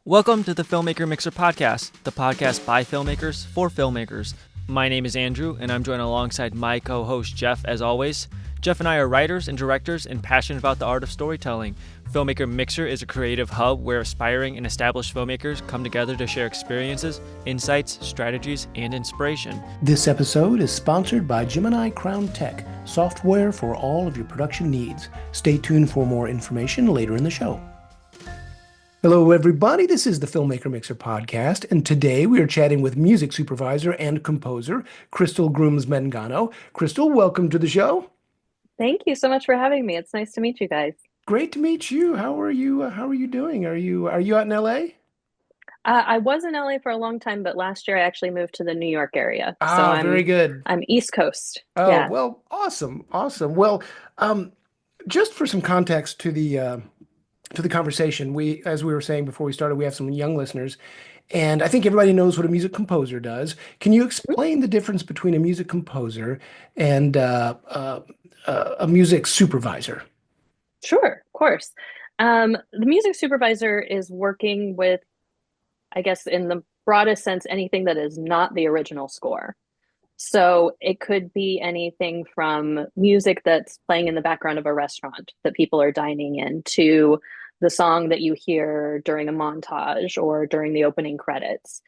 Welcome to the Filmmaker Mixer podcast, the podcast by filmmakers for filmmakers. My name is Andrew, and I'm joined alongside my co-host Jeff, as always. Jeff and I are writers and directors and passionate about the art of storytelling. Filmmaker Mixer is a creative hub where aspiring and established filmmakers come together to share experiences, insights, strategies, and inspiration. This episode is sponsored by Gemini Crown Tech, software for all of your production needs. Stay tuned for more information later in the show. Hello, everybody. This is the Filmmaker Mixer podcast, and today we are chatting with music supervisor and composer Crystal Grooms Mangano. Crystal, welcome to the show. Thank you so much for having me. It's nice to meet you guys. Great to meet you. How are you? How are you doing? Are you out in LA? I was in LA for a long time, but last year I actually moved to the New York area. Very good. I'm East Coast. Oh, Yeah. well, awesome. Well, just for some context to the conversation, as we were saying before we started, we have some young listeners, and I think everybody knows what a music composer does. Can you explain the difference between a music composer and a music supervisor? Sure, of course. The music supervisor is working with, I guess, in the broadest sense, anything that is not the original score. So it could be anything from music that's playing in the background of a restaurant that people are dining in to the song that you hear during a montage or during the opening credits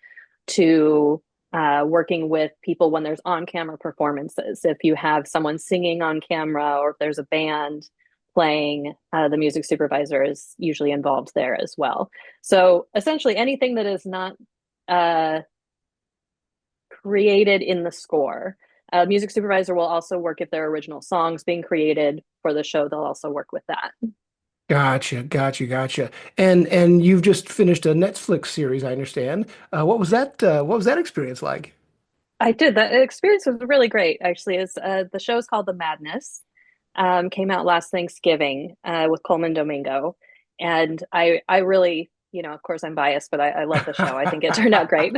to working with people when there's on-camera performances. If you have someone singing on camera or if there's a band playing, the music supervisor is usually involved there as well. So essentially anything that is not created in the score. Music supervisor will also work if there are original songs being created for the show. They'll also work with that. Gotcha. And you've just finished a Netflix series, I understand. What was that? What was that experience like? I did. That experience was really great, actually. The show is called The Madness. Came out last Thanksgiving with Colman Domingo. And I really, of course I'm biased, but I love the show. I think it turned out great.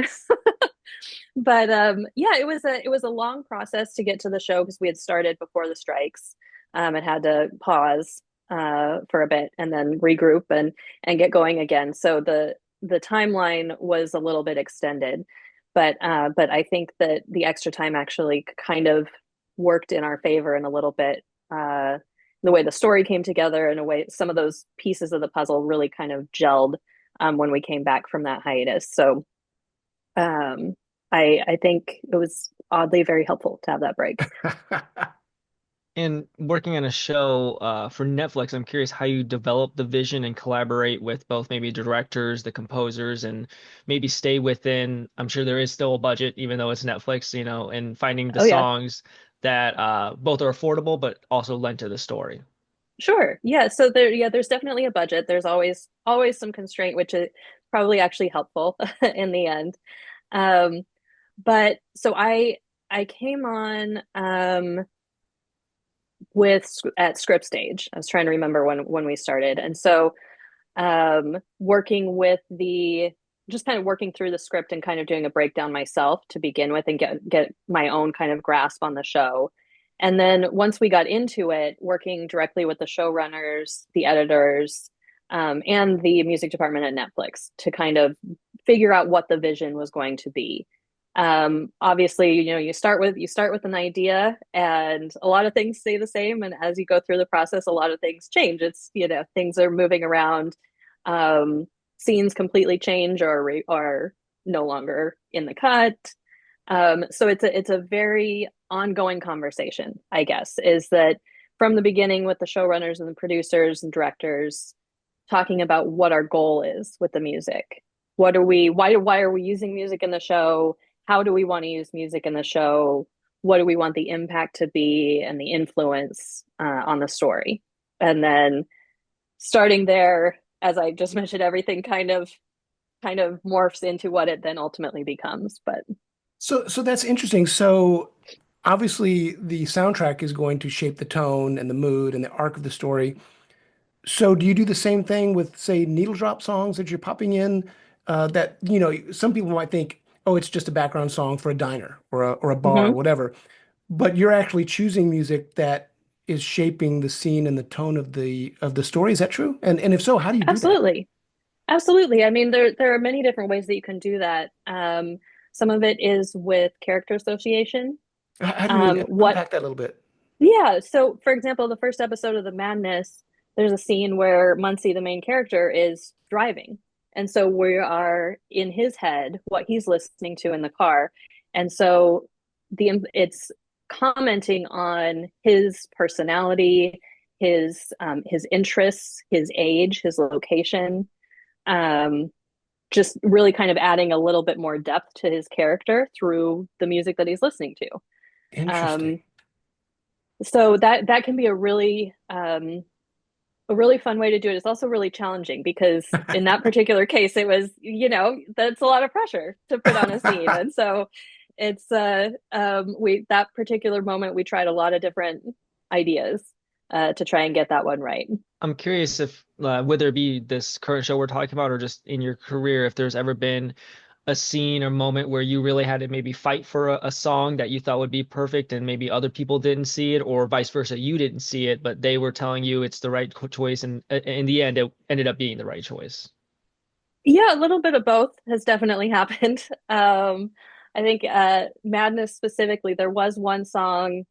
But yeah, it was a long process to get to the show because we had started before the strikes. And had to pause for a bit and then regroup and get going again. So the timeline was a little bit extended, but I think that the extra time actually kind of worked in our favor in a little bit. The way the story came together, in a way, some of those pieces of the puzzle really kind of gelled when we came back from that hiatus. So I think it was oddly very helpful to have that break. And working on a show for Netflix, I'm curious how you develop the vision and collaborate with both maybe directors, the composers, and maybe stay within, I'm sure there is still a budget, even though it's Netflix, and finding the Oh yeah. songs that both are affordable, but also lend to the story. Sure. Yeah. So there's definitely a budget. There's always some constraint, which is probably actually helpful in the end. But so I came on at script stage. I was trying to remember when we started. And so working with just kind of working through the script and kind of doing a breakdown myself to begin with and get my own kind of grasp on the show. And then once we got into it, working directly with the showrunners, the editors, and the music department at Netflix to kind of figure out what the vision was going to be. Obviously, you start with an idea and a lot of things stay the same. And as you go through the process, a lot of things change. It's, things are moving around. Scenes completely change or are no longer in the cut. So it's a very ongoing conversation, I guess, is that from the beginning with the showrunners and the producers and directors talking about what our goal is with the music. Why are we using music in the show? How do we want to use music in the show? What do we want the impact to be and the influence on the story? And then starting there, as I just mentioned, everything kind of morphs into what it then ultimately becomes. But So that's interesting. So obviously the soundtrack is going to shape the tone and the mood and the arc of the story. So do you do the same thing with, say, needle drop songs that you're popping in? That, some people might think, oh, it's just a background song for a diner or a bar or mhm. whatever. But you're actually choosing music that is shaping the scene and the tone of the story. Is that true? And if so, how do you do that? Absolutely. Absolutely. I mean, there are many different ways that you can do that. Some of it is with character association. How do you mean? What Unpack that a little bit. Yeah, so for example, the first episode of The Madness, there's a scene where Muncie, the main character, is driving. And so we are in his head, what he's listening to in the car. And so it's commenting on his personality, his interests, his age, his location, um, just really kind of adding a little bit more depth to his character through the music that he's listening to. Interesting. Um, so that can be a really fun way to do it. It's also really challenging because in that particular case, it was, that's a lot of pressure to put on a scene. And so it's we that particular moment we tried a lot of different ideas to try and get that one right. I'm curious if whether it be this current show we're talking about or just in your career, if there's ever been a scene or moment where you really had to maybe fight for a song that you thought would be perfect and maybe other people didn't see it, or vice versa, you didn't see it, but they were telling you it's the right choice, and in the end, it ended up being the right choice. Yeah, a little bit of both has definitely happened. I think Madness specifically, there was one song.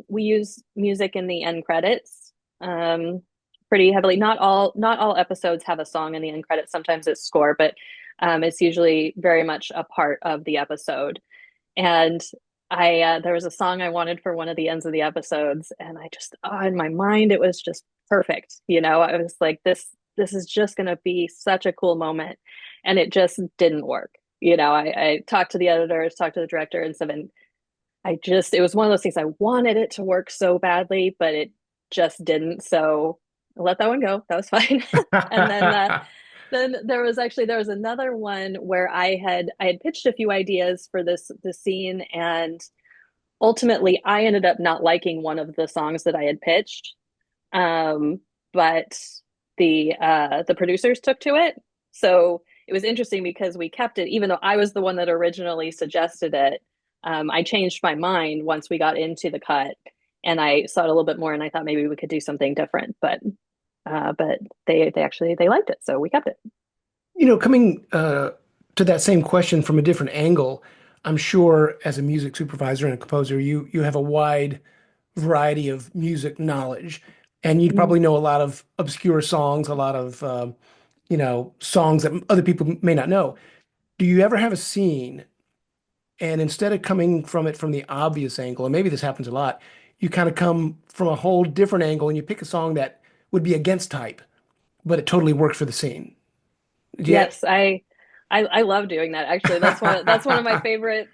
We use music in the end credits pretty heavily. Not all episodes have a song in the end credits. Sometimes it's score, but it's usually very much a part of the episode. And I there was a song I wanted for one of the ends of the episodes, and I just in my mind it was just perfect. I was like, this is just going to be such a cool moment, and it just didn't work. I talked to the editors, talked to the director, and stuff, and it was one of those things. I wanted it to work so badly, but it just didn't. So I let that one go. That was fine. And then there was another one where I had pitched a few ideas for this scene, and ultimately I ended up not liking one of the songs that I had pitched. But the producers took to it. So it was interesting because we kept it, even though I was the one that originally suggested it. I changed my mind once we got into the cut, and I saw it a little bit more, and I thought maybe we could do something different. But they liked it, so we kept it. Coming to that same question from a different angle, I'm sure as a music supervisor and a composer, you have a wide variety of music knowledge, and you'd Mm. probably know a lot of obscure songs, a lot of songs that other people may not know. Do you ever have a scene and instead of coming from it from the obvious angle, and maybe this happens a lot, you kind of come from a whole different angle and you pick a song that would be against type, but it totally works for the scene? Yeah. Yes, I love doing that. Actually, that's one of my favorite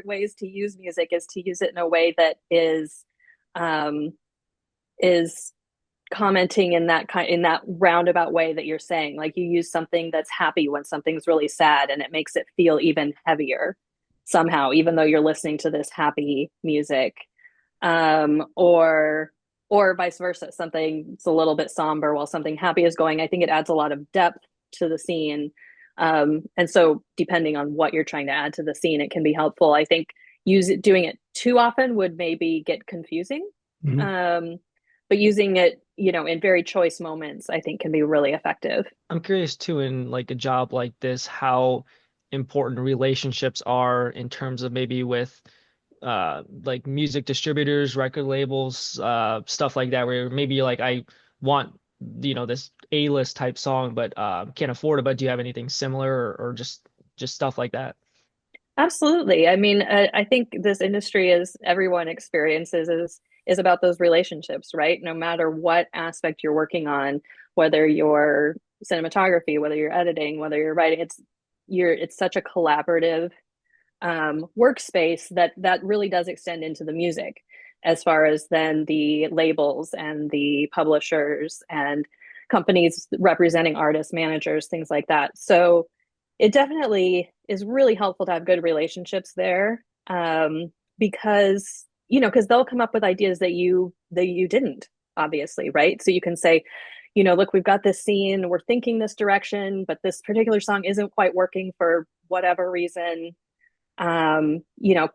ways to use music is to use it in a way that um, is commenting in that roundabout way that you're saying. Like you use something that's happy when something's really sad, and it makes it feel even heavier somehow, even though you're listening to this happy music. Or vice versa, something it's a little bit somber while something happy is going. I think it adds a lot of depth to the scene. And so depending on what you're trying to add to the scene, it can be helpful. I think doing it too often would maybe get confusing. Mhm. But using it, in very choice moments, I think can be really effective. I'm curious too, in like a job like this, how important relationships are in terms of maybe with like music distributors, record labels, stuff like that, where maybe you're like, I want, this A-list type song, but can't afford it. But do you have anything similar or just stuff like that? Absolutely. I mean, I think this industry, as everyone experiences, is about those relationships, right? No matter what aspect you're working on, whether you're cinematography, whether you're editing, whether you're writing, it's such a collaborative workspace that really does extend into the music, as far as then the labels and the publishers and companies representing artists, managers, things like that. So it definitely is really helpful to have good relationships there, because they'll come up with ideas that you didn't, obviously, right? So you can say, look, we've got this scene, we're thinking this direction, but this particular song isn't quite working for whatever reason. um, you know,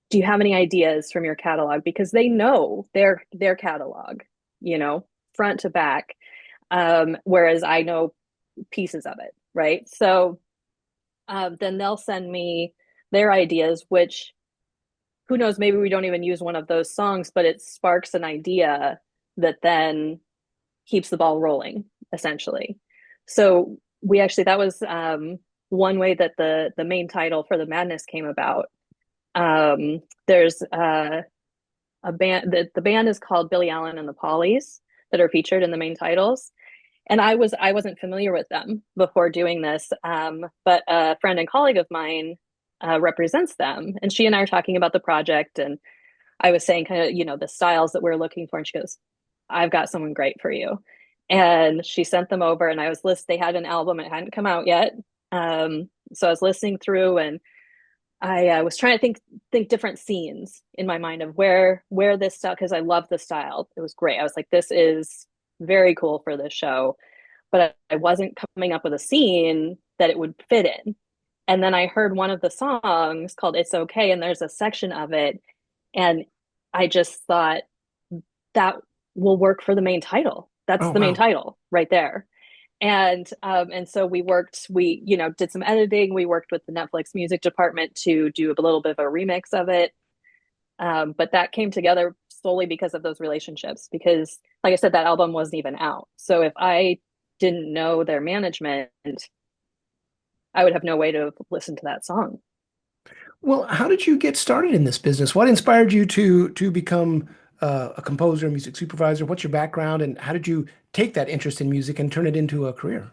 do you have any ideas from your catalog? Because they know their catalog, front to back. Whereas I know pieces of it, right? So then they'll send me their ideas, which who knows, maybe we don't even use one of those songs, but it sparks an idea that then keeps the ball rolling, essentially. So we actually, that was one way that the main title for the Madness came about. There's a band, the band is called Billy Allen and the Pollies, that are featured in the main titles. And I wasn't familiar with them before doing this, but a friend and colleague of mine represents them, and she and I are talking about the project, and I was saying kind of, the styles that we're looking for, and she goes, "I've got someone great for you," and she sent them over, and they had an album, it hadn't come out yet, so I was listening through, and I was trying to think different scenes in my mind of where this stuff, because I love the style. It was great. I was like, this is very cool for this show, but I wasn't coming up with a scene that it would fit in. And then I heard one of the songs called "It's Okay," and there's a section of it, and I just thought that will work for the main title. That's Oh, the main wow. title right there. And so we did some editing. We worked with the Netflix music department to do a little bit of a remix of it. But that came together solely because of those relationships, because like I said, that album wasn't even out. So if I didn't know their management, I would have no way to listen to that song. Well, how did you get started in this business? What inspired you to become a composer, music supervisor? What's your background, and how did you take that interest in music and turn it into a career?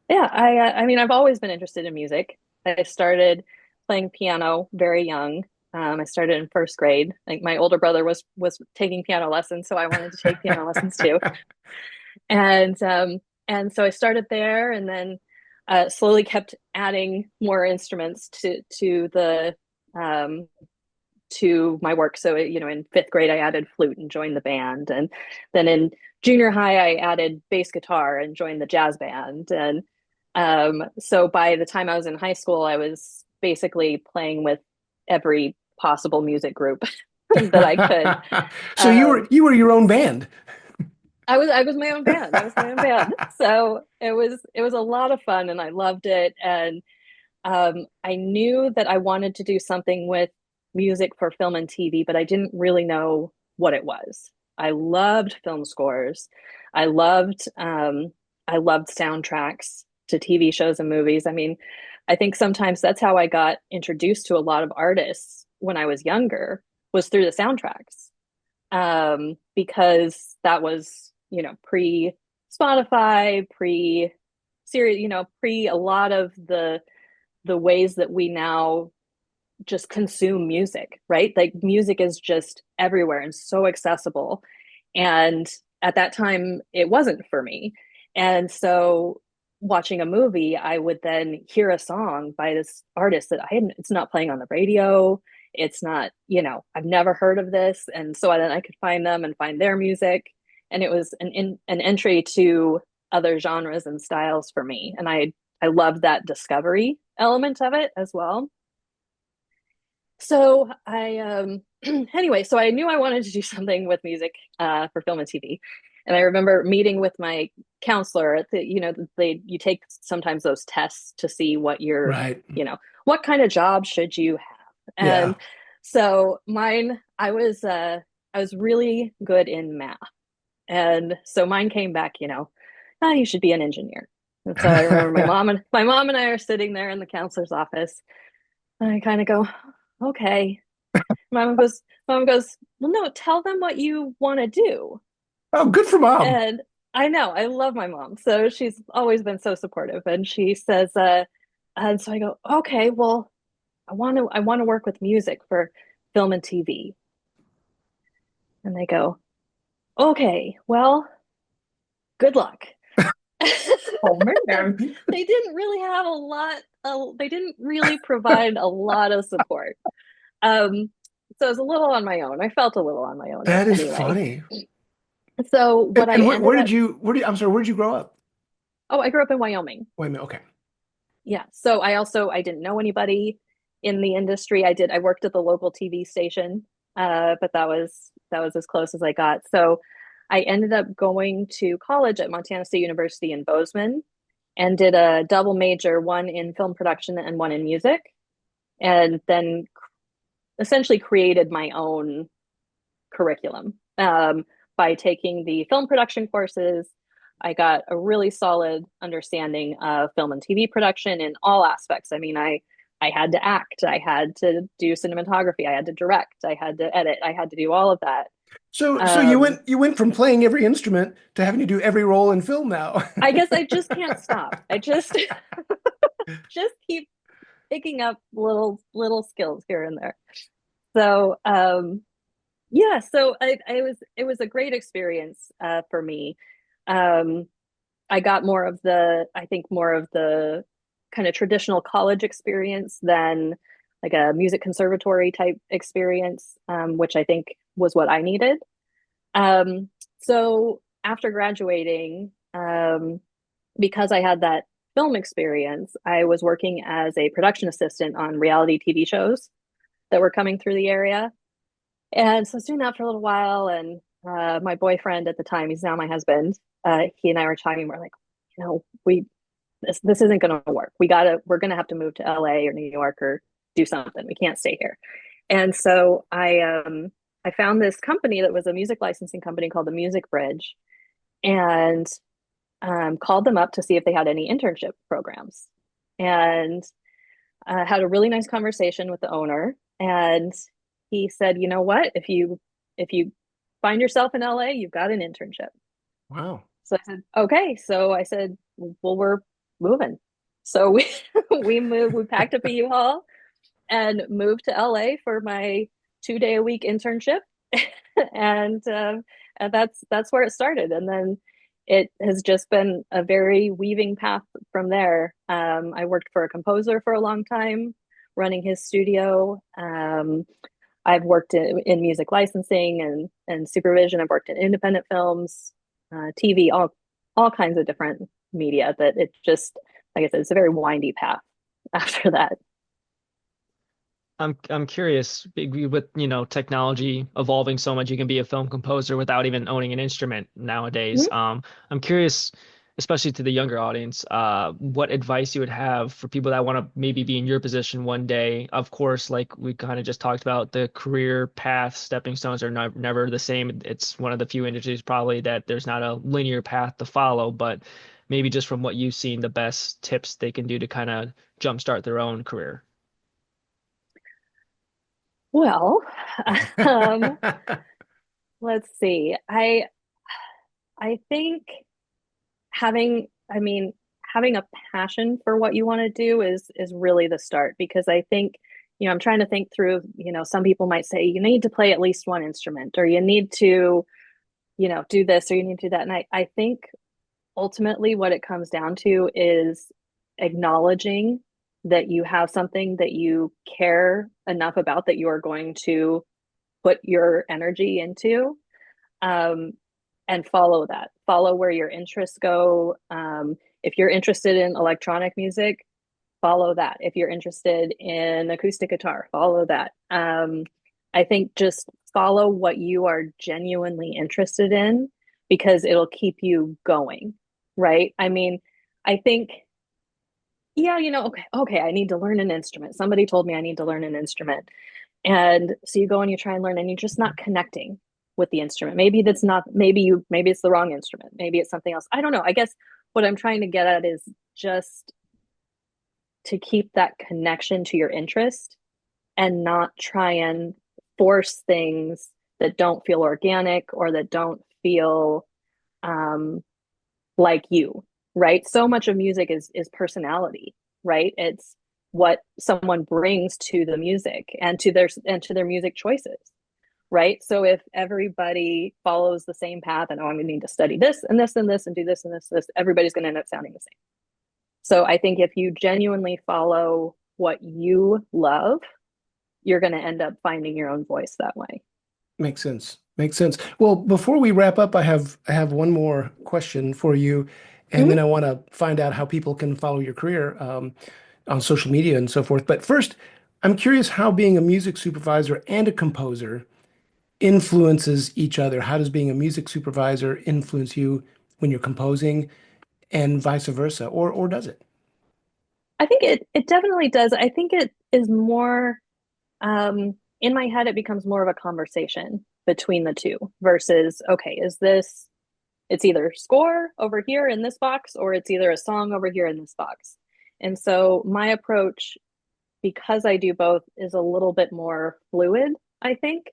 Yeah, I mean, I've always been interested in music. I started playing piano very young. I started in first grade. Like my older brother was taking piano lessons, so I wanted to take piano lessons too. And so I started there, and then slowly kept adding more instruments um, to my work. So in fifth grade, I added flute and joined the band, and then in junior high, I added bass guitar and joined the jazz band. And so by the time I was in high school, I was basically playing with every possible music group that I could. So you were Um, you were your own band. I was my own band. I was my own band. So it was a lot of fun, and I loved it. And I knew that I wanted to do something with music for film and TV, but I didn't really know what it was. I loved film scores. I loved I loved soundtracks to TV shows and movies. I mean, I think sometimes that's how I got introduced to a lot of artists when I was younger, was through the soundtracks, because that was, pre Spotify, pre series, pre a lot of the ways that we now just consume music, right? Like music is just everywhere and so accessible. And at that time, it wasn't for me. And so watching a movie, I would then hear a song by this artist that it's not playing on the radio. It's not, I've never heard of this. And so then I could find them and find their music. And it was an entry to other genres and styles for me. And I love that discovery element of it as well. So I anyway, so I knew I wanted to do something with music for film and TV. And I remember meeting with my counselor at you take sometimes those tests to see Right. what kind of job should you have. Yeah. And so mine, I was really good in math. And so mine came back, you should be an engineer. And so I remember my mom and I are sitting there in the counselor's office, and I kind of go, okay. Mom goes, well, no, tell them what you want to do. Oh, good for mom. And I know, I love my mom. So she's always been so supportive. And she says, and so I go, okay, well, I want to work with music for film and TV. And they go, okay, well, good luck. Oh man. They didn't really have they didn't really provide a lot of support. So I was a little on my own. I felt a little on my own That is anyway. funny. So what I And ended up, I'm sorry, where did you grow up? oh, I grew up in Wyoming. Wait a minute. Okay. Yeah. So I didn't know anybody in the industry. I worked at the local TV station, but that was as close as I got. So I ended up going to college at Montana State University in Bozeman and did a double major, one in film production and one in music, and then essentially created my own curriculum. By taking the film production courses, I got a really solid understanding of film and TV production in all aspects. I mean, I had to act, I had to do cinematography, I had to direct, I had to edit, I had to do all of that. So Um, you went from playing every instrument to having to do every role in film now. I guess I just can't stop. I just just keep picking up little skills here and there. So yeah, so I was it was a great experience for me. Um, I got more of the I think more of the kind of traditional college experience than like a music conservatory type experience, which I think was what I needed. Um, so after graduating, because I had that film experience, I was working as a production assistant on reality TV shows that were coming through the area. And so I was doing that for a little while. And my boyfriend at the time, he's now my husband, he and I were talking, we're like, this isn't going to work. We're going to have to move to LA or New York or do something. We can't stay here. And so I found this company that was a music licensing company called the Music Bridge, and called them up to see if they had any internship programs, and had a really nice conversation with the owner. And he said, you know what, if you find yourself in LA, you've got an internship. Wow. So I said, okay. So I said, well, we're moving. So we we packed up a U-Haul and moved to LA for my 2 day a week internship. and and that's where it started. And then it has just been a very weaving path from there. I worked for a composer for a long time, running his studio. I've worked in music licensing and supervision. I've worked in independent films, TV, all kinds of different media. That it just, like I said, it's a very windy path after that. I'm curious with technology evolving so much, you can be a film composer without even owning an instrument nowadays. Mhm. I'm curious, especially to the younger audience, what advice you would have for people that want to maybe be in your position one day. Of course, like we kind of just talked about, the career path stepping stones are never the same. It's one of the few industries probably that there's not a linear path to follow, but maybe just from what you've seen, the best tips they can do to kind of jumpstart their own career. Well, um, let's see. I think I mean, having a passion for what you want to do is really the start, because I think, I'm trying to think through, some people might say you need to play at least one instrument, or you need to, do this, or you need to do that. And I think ultimately what it comes down to is acknowledging that you have something that you care enough about that you are going to put your energy into, um, and follow that. Follow where your interests go. If you're interested in electronic music, follow that. If you're interested in acoustic guitar, follow that. I think just follow what you are genuinely interested in, because it'll keep you going, right? I mean, I think, yeah, okay, I need to learn an instrument. Somebody told me I need to learn an instrument. And so you go and you try and learn, and you're just not connecting with the instrument. Maybe it's the wrong instrument. Maybe it's something else. I don't know. I guess what I'm trying to get at is just to keep that connection to your interest, and not try and force things that don't feel organic or that don't feel um, like you, right? So much of music is personality, right? It's what someone brings to the music and to their music choices, right? So if everybody follows the same path, and I'm going to need to study this and this and this and do this and this, everybody's going to end up sounding the same. So I think if you genuinely follow what you love, you're going to end up finding your own voice that way. Makes sense. Makes sense. Well, before we wrap up, I have one more question for you, and then Mhm. I want to find out how people can follow your career on social media and so forth. But first, I'm curious how being a music supervisor and a composer influences each other? How does being a music supervisor influence you when you're composing and vice versa, or does it? I think it definitely does. I think it is more in my head, it becomes more of a conversation between the two versus, okay, is this, it's either score over here in this box or it's either a song over here in this box. And so my approach, because I do both, is a little bit more fluid, I think,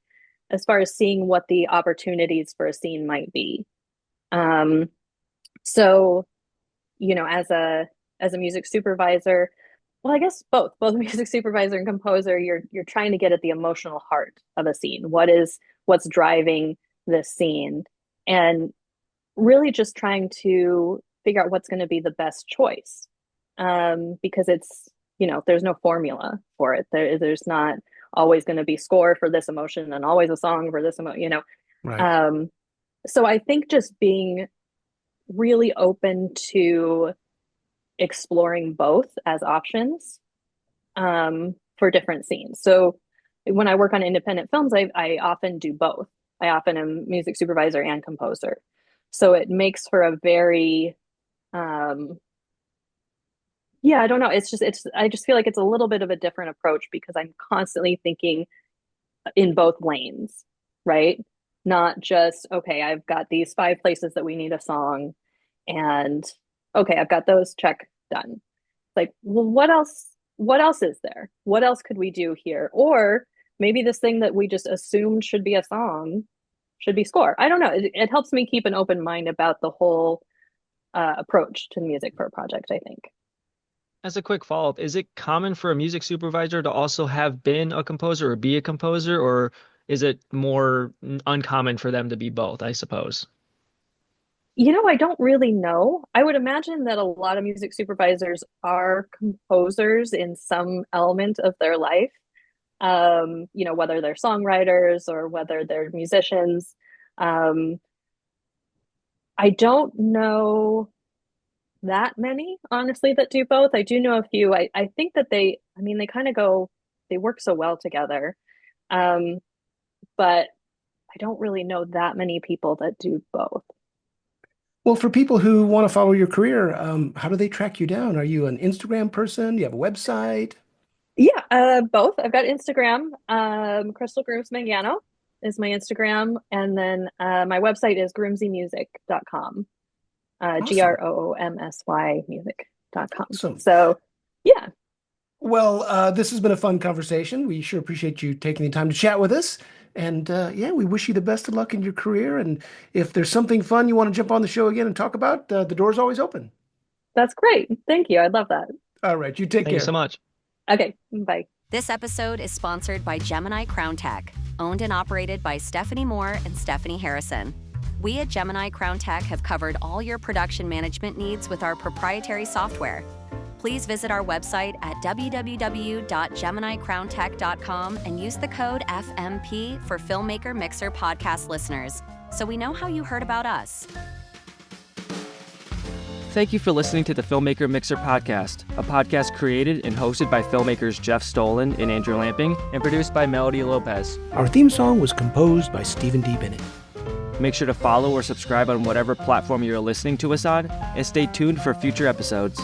as far as seeing what the opportunities for a scene might be. Um, so, as a music supervisor, well, I guess both music supervisor and composer, you're trying to get at the emotional heart of a scene. What's driving this scene, and really just trying to figure out what's going to be the best choice. Because it's, there's no formula for it. There's not always going to be score for this emotion and always a song for this emotion. Right. So I think just being really open to exploring both as options for different scenes. So when I work on independent films, I often do both. I often am music supervisor and composer. So it makes for a very, I don't know. I just feel like it's a little bit of a different approach because I'm constantly thinking in both lanes, right? Not just, okay, I've got these 5 places that we need a song, and okay, I've got those, check, done. Like, well, what else is there? What else could we do here? Or maybe this thing that we just assumed should be a song should be score. I don't know. It helps me keep an open mind about the whole approach to music for a project, I think. As a quick follow-up, is it common for a music supervisor to also have been a composer or be a composer, or is it more uncommon for them to be both, I suppose? I don't really know. I would imagine that a lot of music supervisors are composers in some element of their life. Whether they're songwriters or whether they're musicians. I don't know that many, honestly, that do both. I do know a few. I think that they kind of they work so well together. Um, but I don't really know that many people that do both. Well, for people who want to follow your career, how do they track you down? Are you an Instagram person? Do you have a website? Yeah, both. I've got Instagram. Crystal Grooms Mangano is my Instagram. And then my website is groomsymusic.com. Awesome. GROOMSY music.com. Awesome. So, yeah, Well, this has been a fun conversation. We sure appreciate you taking the time to chat with us. And yeah, we wish you the best of luck in your career. And if there's something fun you want to jump on the show again and talk about, the door's always open. that's great. Thank you. I'd love that. All right, you take Thank you so care. much. Okay, bye. This episode is sponsored by Gemini Crown Tech, owned and operated by Stephanie Moore and Stephanie Harrison. We at Gemini Crown Tech have covered all your production management needs with our proprietary software. Please visit our website at www.geminicrowntech.com and use the code FMP for Filmmaker Mixer podcast listeners, so we know how you heard about us. Thank you for listening to the Filmmaker Mixer podcast, a podcast created and hosted by filmmakers Jeff Stolen and Andrew Lamping and produced by Melody Lopez. Our theme song was composed by Stephen D. Bennett. Make sure to follow or subscribe on whatever platform you're listening to us on, and stay tuned for future episodes.